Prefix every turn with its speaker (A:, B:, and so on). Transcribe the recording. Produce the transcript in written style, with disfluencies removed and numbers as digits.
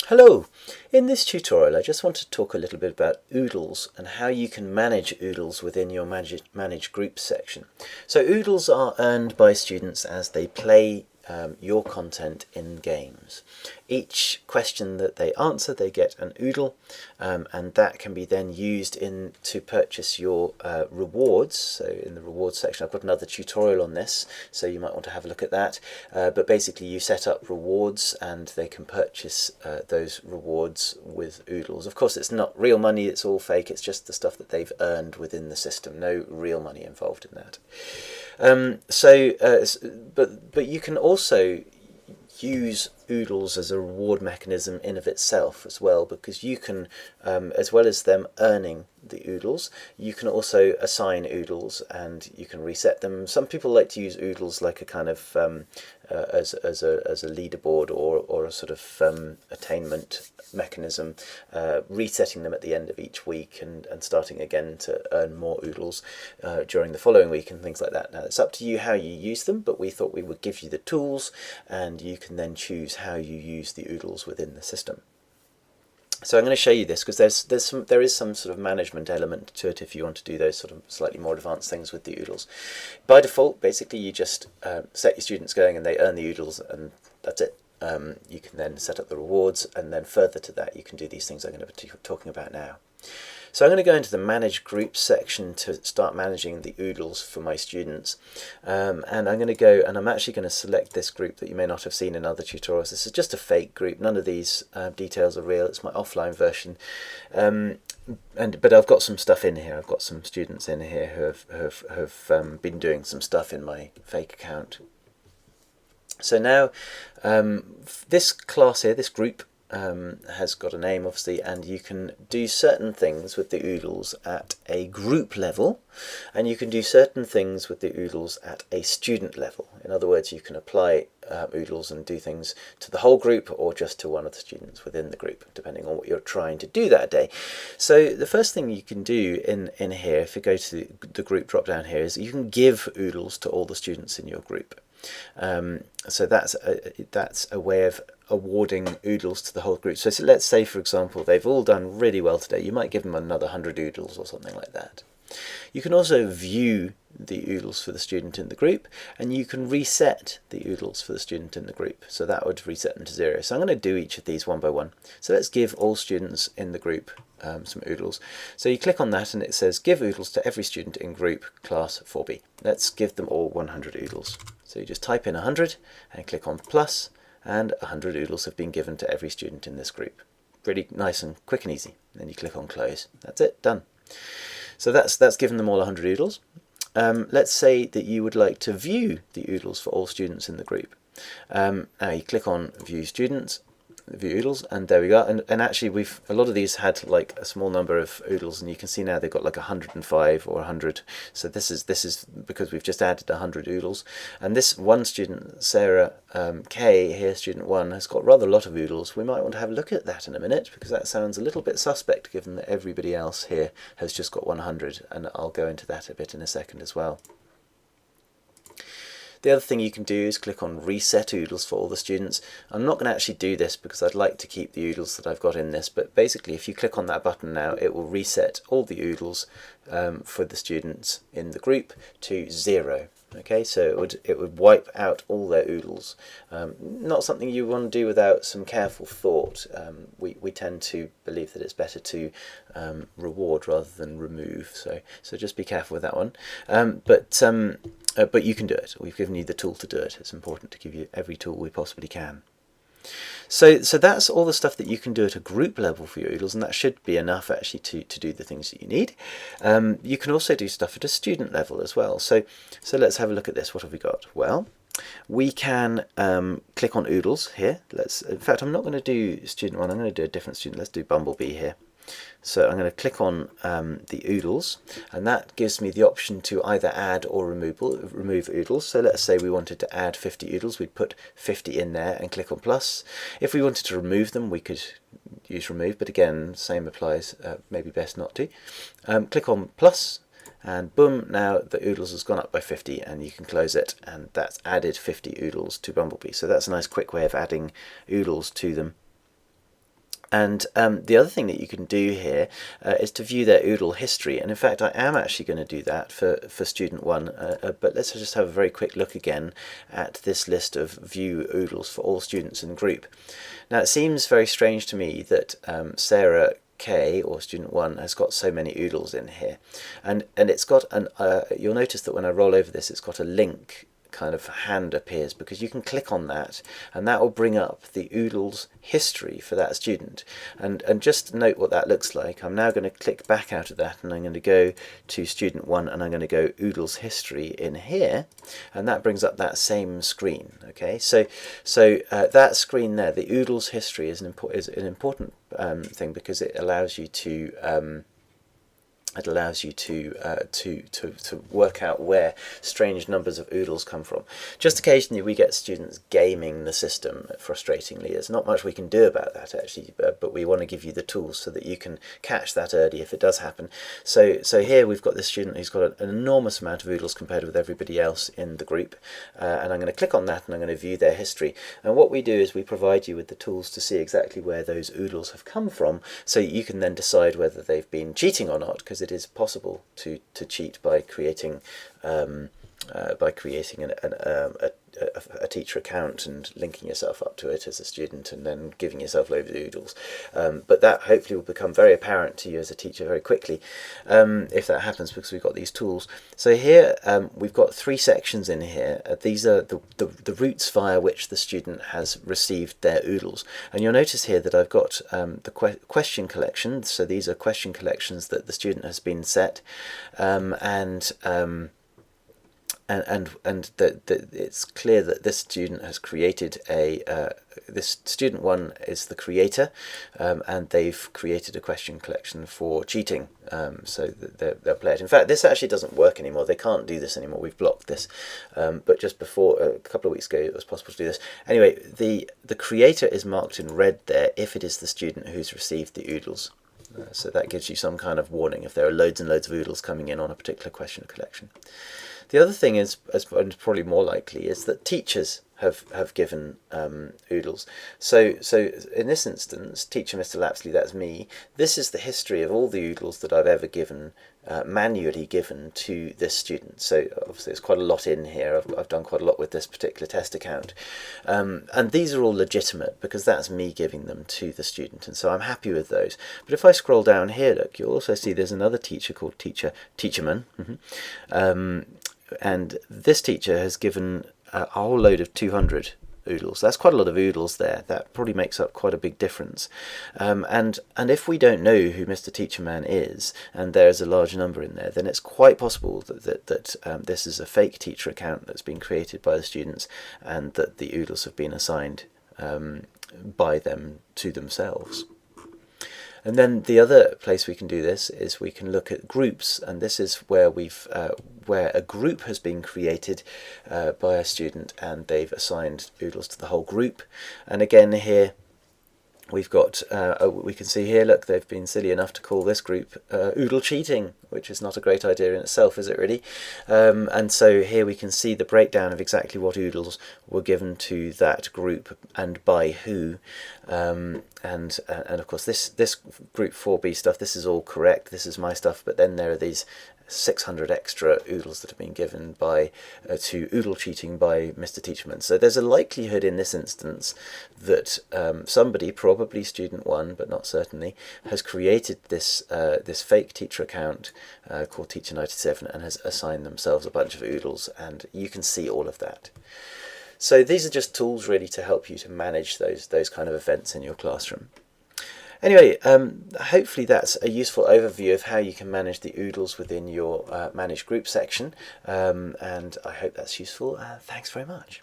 A: Hello! In this tutorial I just want to talk a little bit about oodles and how you can manage oodles within your manage groups section. So oodles are earned by students as they play your content in games. Each question that they answer, they get an oodle, and that can be then used to purchase your rewards. So in the rewards section I've got another tutorial on this, so you might want to have a look at that. But basically you set up rewards and they can purchase those rewards with oodles. Of course it's not real money, it's all fake, it's just the stuff that they've earned within the system, no real money involved in that. But you can also use oodles as a reward mechanism in of itself as well, because you can, as well as them earning the oodles, you can also assign oodles and you can reset them. Some people like to use oodles like a kind of as a leaderboard or a sort of attainment mechanism, resetting them at the end of each week and starting again to earn more oodles during the following week and things like that. Now it's up to you how you use them, but we thought we would give you the tools and you can then choose how you use the oodles within the system. So I'm going to show you this because there is some sort of management element to it if you want to do those sort of slightly more advanced things with the oodles. By default, basically you just set your students going and they earn the oodles and that's it. You can then set up the rewards, and then further to that you can do these things I'm going to be talking about now. So I'm going to go into the Manage Groups section to start managing the oodles for my students. And I'm going to go and I'm actually going to select this group that you may not have seen in other tutorials. This is just a fake group. None of these details are real. It's my offline version. But I've got some stuff in here. I've got some students in here who have been doing some stuff in my fake account. So now this class here, this group, has got a name obviously, and you can do certain things with the oodles at a group level and you can do certain things with the oodles at a student level. In other words, you can apply oodles and do things to the whole group or just to one of the students within the group, depending on what you're trying to do that day. So the first thing you can do in here, if you go to the group drop down here, is you can give oodles to all the students in your group. So that's a way of awarding oodles to the whole group. So let's say, for example, they've all done really well today. You might give them another 100 oodles or something like that. You can also view the oodles for the student in the group, and you can reset the oodles for the student in the group. So that would reset them to 0. So I'm going to do each of these one by one. So let's give all students in the group some oodles. So you click on that and it says give oodles to every student in group class 4B. Let's give them all 100 oodles. So you just type in 100 and click on plus, and 100 oodles have been given to every student in this group. Really nice and quick and easy. Then you click on close. That's it, done. So that's given them all 100 oodles. Let's say that you would like to view the oodles for all students in the group. Now you click on view students, view oodles, and there we go. And actually a lot of these had like a small number of oodles, and you can see now they've got like 105 or 100. So this is because we've just added 100 oodles. And this one student, Sarah K here, student 1, has got rather a lot of oodles. We might want to have a look at that in a minute, because that sounds a little bit suspect given that everybody else here has just got 100, and I'll go into that a bit in a second as well. The other thing you can do is click on reset oodles for all the students. I'm not going to actually do this because I'd like to keep the oodles that I've got in this, but basically if you click on that button now, it will reset all the oodles for the students in the group to 0. Okay, so it would wipe out all their oodles. Not something you want to do without some careful thought. We tend to believe that it's better to reward rather than remove, so just be careful with that one. But you can do it. We've given you the tool to do it. It's important to give you every tool we possibly can. So that's all the stuff that you can do at a group level for your oodles, and that should be enough actually to do the things that you need. You can also do stuff at a student level as well. So let's have a look at this. What have we got? Well, we can click on oodles here. In fact, I'm not going to do student 1. I'm going to do a different student. Let's do Bumblebee here. So I'm going to click on the oodles, and that gives me the option to either add or remove oodles. So let's say we wanted to add 50 oodles, we'd put 50 in there and click on plus. If we wanted to remove them, we could use remove, but again, same applies, maybe best not to. Click on plus, and boom, now the oodles has gone up by 50, and you can close it, and that's added 50 oodles to Bumblebee. So that's a nice quick way of adding oodles to them. And the other thing that you can do here is to view their oodle history. And in fact, I am actually going to do that for student 1. But let's just have a very quick look again at this list of view oodles for all students in the group. Now, it seems very strange to me that Sarah K, or student 1, has got so many oodles in here. And it's got an, you'll notice that when I roll over this, it's got a link kind of hand appears, because you can click on that and that will bring up the oodles history for that student. And just note what that looks like. I'm now going to click back out of that and I'm going to go to student 1 and I'm going to go oodles history in here, and that brings up that same screen. Okay, so that screen there, the oodles history, is an important thing, because it allows you to to work out where strange numbers of oodles come from. Just occasionally we get students gaming the system frustratingly. There's not much we can do about that actually, but we want to give you the tools so that you can catch that early if it does happen. So here we've got this student who's got an enormous amount of oodles compared with everybody else in the group, and I'm going to click on that and I'm going to view their history. And what we do is we provide you with the tools to see exactly where those oodles have come from, so you can then decide whether they've been cheating or not, because it is possible to cheat by creating a teacher account and linking yourself up to it as a student and then giving yourself loads of oodles. But that hopefully will become very apparent to you as a teacher very quickly if that happens, because we've got these tools. So here we've got 3 sections in here. These are the routes via which the student has received their oodles. And you'll notice here that I've got the question collection. So these are question collections that the student has been set, and that it's clear that this student has created this student 1 is the creator, and they've created a question collection for cheating, so that they'll play it. In fact, this actually doesn't work anymore. They can't do this anymore. We've blocked this, but just before, a couple of weeks ago, it was possible to do this. Anyway, the creator is marked in red there if it is the student who's received the oodles. So that gives you some kind of warning if there are loads and loads of oodles coming in on a particular question collection. The other thing is, and probably more likely, is that teachers have given oodles. So in this instance, teacher Mr. Lapsley, that's me, this is the history of all the oodles that I've ever given, manually given to this student. So obviously there's quite a lot in here. I've done quite a lot with this particular test account. And these are all legitimate because that's me giving them to the student, and so I'm happy with those. But if I scroll down here, look, you'll also see there's another teacher called Teacherman. And this teacher has given a whole load of 200 oodles. That's quite a lot of oodles there. That probably makes up quite a big difference. And if we don't know who Mr. Teacherman is, and there's a large number in there, then it's quite possible that this is a fake teacher account that's been created by the students, and that the oodles have been assigned by them to themselves. And then the other place we can do this is we can look at groups, and this is where where a group has been created by a student and they've assigned oodles to the whole group. And again here we've got, we can see here, look, they've been silly enough to call this group oodle cheating, which is not a great idea in itself, is it really? And so here we can see the breakdown of exactly what oodles were given to that group and by who. And of course this group 4B stuff, this is all correct, this is my stuff, but then there are these 600 extra oodles that have been given by to oodle cheating by Mr. Teacherman. So there's a likelihood in this instance that somebody, probably student 1 but not certainly, has created this this fake teacher account called Teacher97 and has assigned themselves a bunch of oodles, and you can see all of that. So these are just tools really to help you to manage those kind of events in your classroom. Anyway, hopefully that's a useful overview of how you can manage the oodles within your managed group section, and I hope that's useful. Thanks very much.